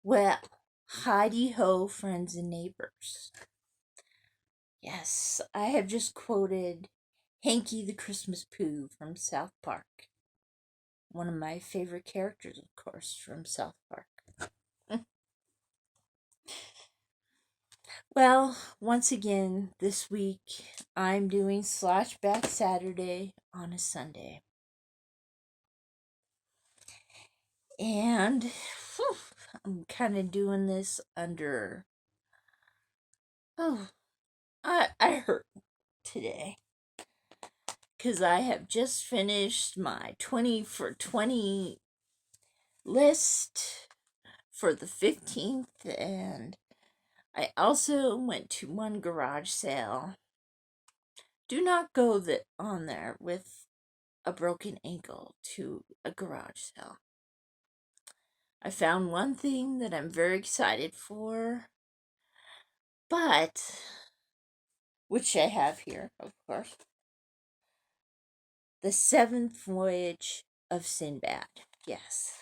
Well, Heidi ho, friends and neighbors. Yes, I have just quoted Hanky the Christmas Pooh from South Park. One of my favorite characters, of course, from South Park. Well, once again, this week I'm doing Slashback Saturday on a Sunday. And whew, I'm kind of doing this under. Oh, I hurt today. Because I have just finished my 20 for 20 list for the 15th, and I also went to one garage sale. Do not go on there with a broken ankle to a garage sale. I found one thing that I'm very excited for, but which I have here, of course. The Seventh Voyage of Sinbad. Yes.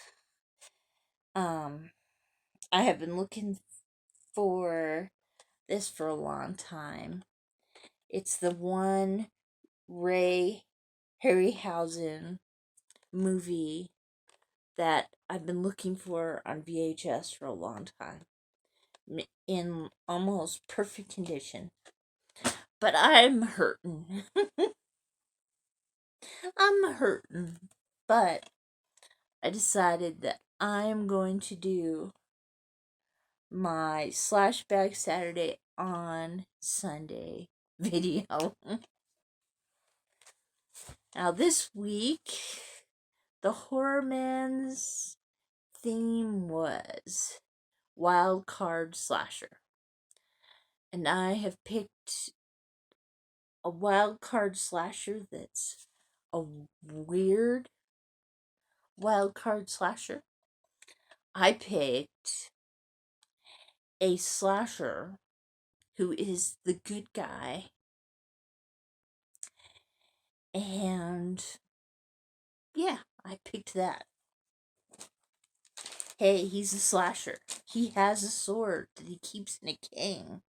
I have been looking for this for a long time. It's the one Ray Harryhausen movie that I've been looking for on VHS for a long time, in almost perfect condition. But I'm hurting. I'm hurting. But I decided that I'm going to do my Slashback Saturday on Sunday video. Now, this week, the Horror Man's theme was Wild Card Slasher. And I have picked a wild card slasher that's a weird wild card slasher. I picked a slasher who is the good guy. And yeah, I picked that. Hey, he's a slasher. He has a sword that he keeps in a king.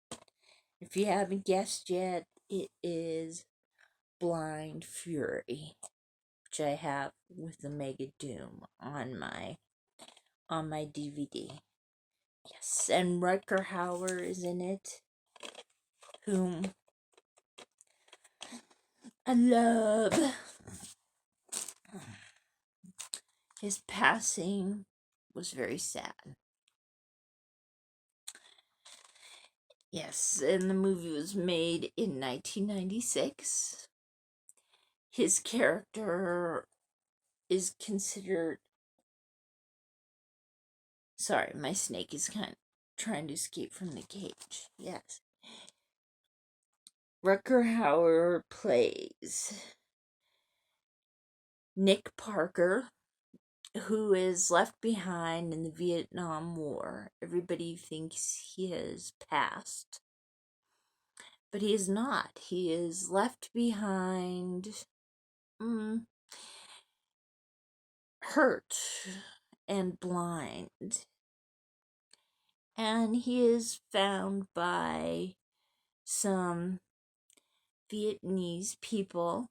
If you haven't guessed yet, it is Blind Fury, which I have with Omega Doom on my DVD. Yes, and Rutger Hauer is in it, whom I love. His passing was very sad. Yes, and the movie was made in 1996. His character is considered. Sorry, my snake is kind of trying to escape from the cage. Yes. Rutger Hauer plays Nick Parker, who is left behind in the Vietnam War. Everybody thinks he has passed, but he is not. He is left behind, hurt and blind. And he is found by some Vietnamese people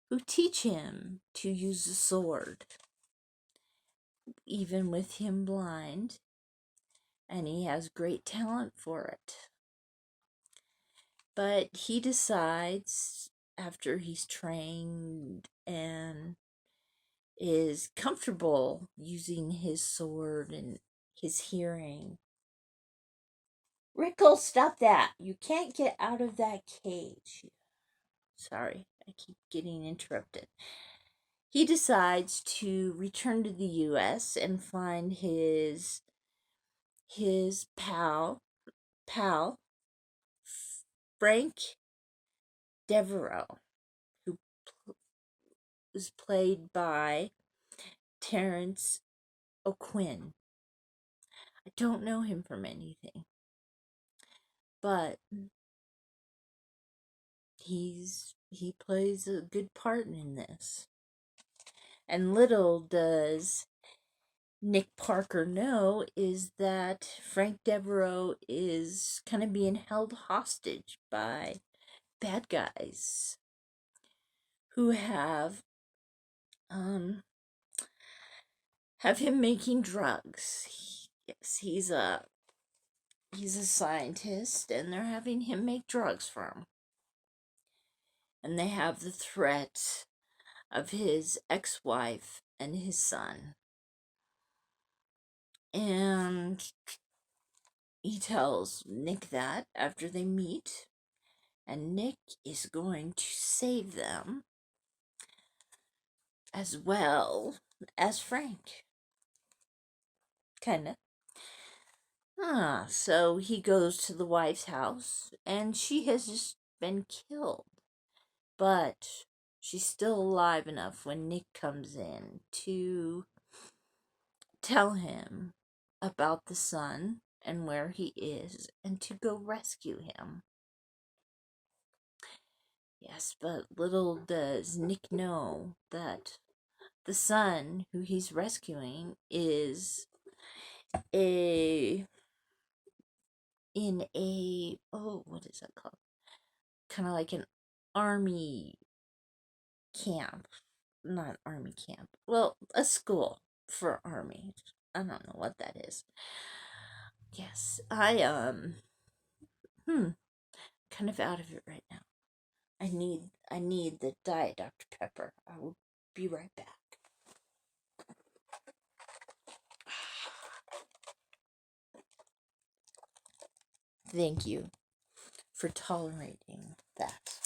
who teach him to use the sword, even with him blind. And he has great talent for it. But he decides, after he's trained and is comfortable using his sword and his hearing. Rickle, stop that. You can't get out of that cage. Sorry, I keep getting interrupted. He decides to return to the US and find his pal Frank Devereaux, who was played by Terrence O'Quinn. I don't know him from anything, but he plays a good part in this. And little does Nick Parker know is that Frank Devereaux is kind of being held hostage by bad guys who um have him making drugs. Yes, he's a scientist, and they're having him make drugs for him. And they have the threat of his ex-wife and his son. And he tells Nick that after they meet, and Nick is going to save them as well as Frank. Kinda. So he goes to the wife's house, and she has just been killed. But she's still alive enough when Nick comes in to tell him about the son and where he is and to go rescue him. Yes, but little does Nick know that the son who he's rescuing is a in a what is that called? Kind of like an army camp. Not army camp. Well, a school for army. I don't know what that is. Yes, kind of out of it right now. I need the Diet Dr. Pepper. I will be right back. Thank you for tolerating that.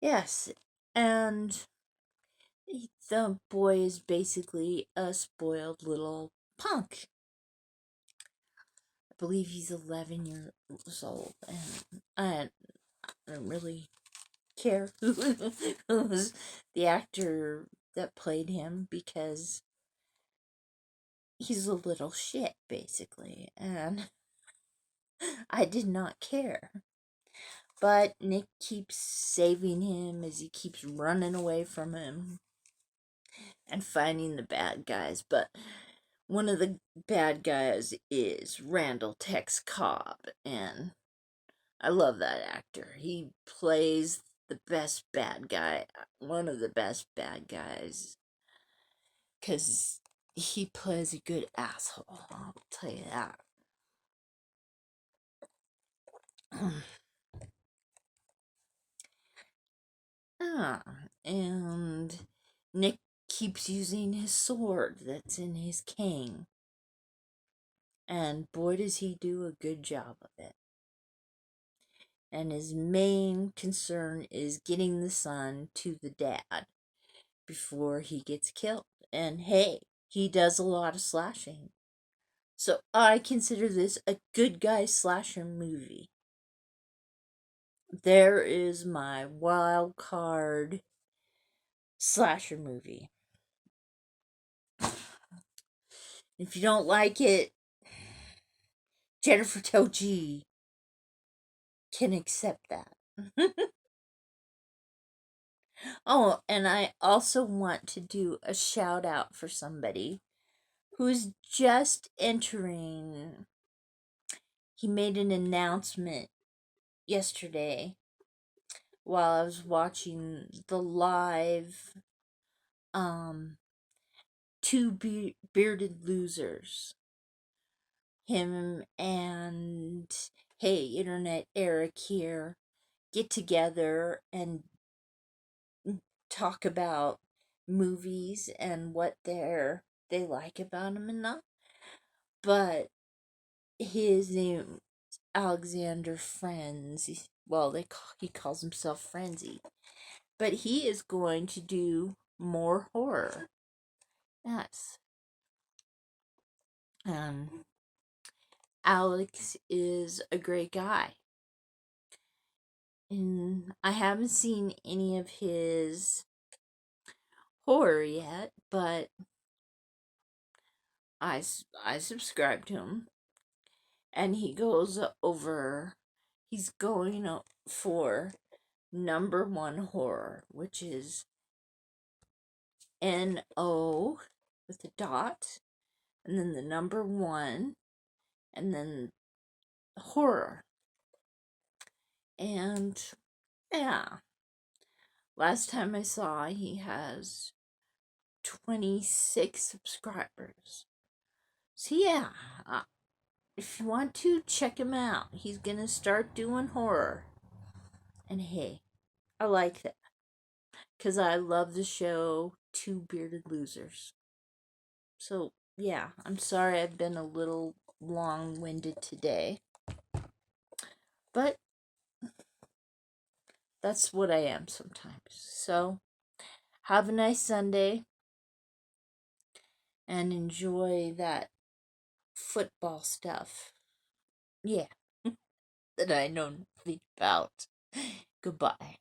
Yes, and the boy is basically a spoiled little punk. I believe he's 11 years old, and I don't really care who's the actor that played him, because he's a little shit, basically, and I did not care. But Nick keeps saving him as he keeps running away from him and finding the bad guys. But one of the bad guys is Randall Tex Cobb, and I love that actor. He plays the best bad guy, one of the best bad guys, because he plays a good asshole, I'll tell you that. And Nick keeps using his sword that's in his cane. And boy, does he do a good job of it. And his main concern is getting the son to the dad before he gets killed. And hey, he does a lot of slashing. So I consider this a good guy slasher movie. There is my wild card slasher movie. If you don't like it, Jennifer Toji can accept that. Oh, and I also want to do a shout out for somebody who's just entering. He made an announcement yesterday while I was watching the live Two Bearded Losers. Him and Hey Internet Eric here get together and talk about movies and what they like about them and not. But his name Alexander Frenzy. Well, he calls himself Frenzy, but he is going to do more horror. Yes. Alex is a great guy. And I haven't seen any of his horror yet, but I subscribe to him. And he's going for #1 horror, which is NO with a dot, and then the number 1, and then horror. And yeah, last time I saw, he has 26 subscribers. So yeah, if you want to, check him out. He's gonna start doing horror. And hey, I like that, because I love the show Two Bearded Losers. So yeah, I'm sorry I've been a little long-winded today, but that's what I am sometimes. So have a nice Sunday and enjoy that football stuff. Yeah, that I know nothing about. Goodbye.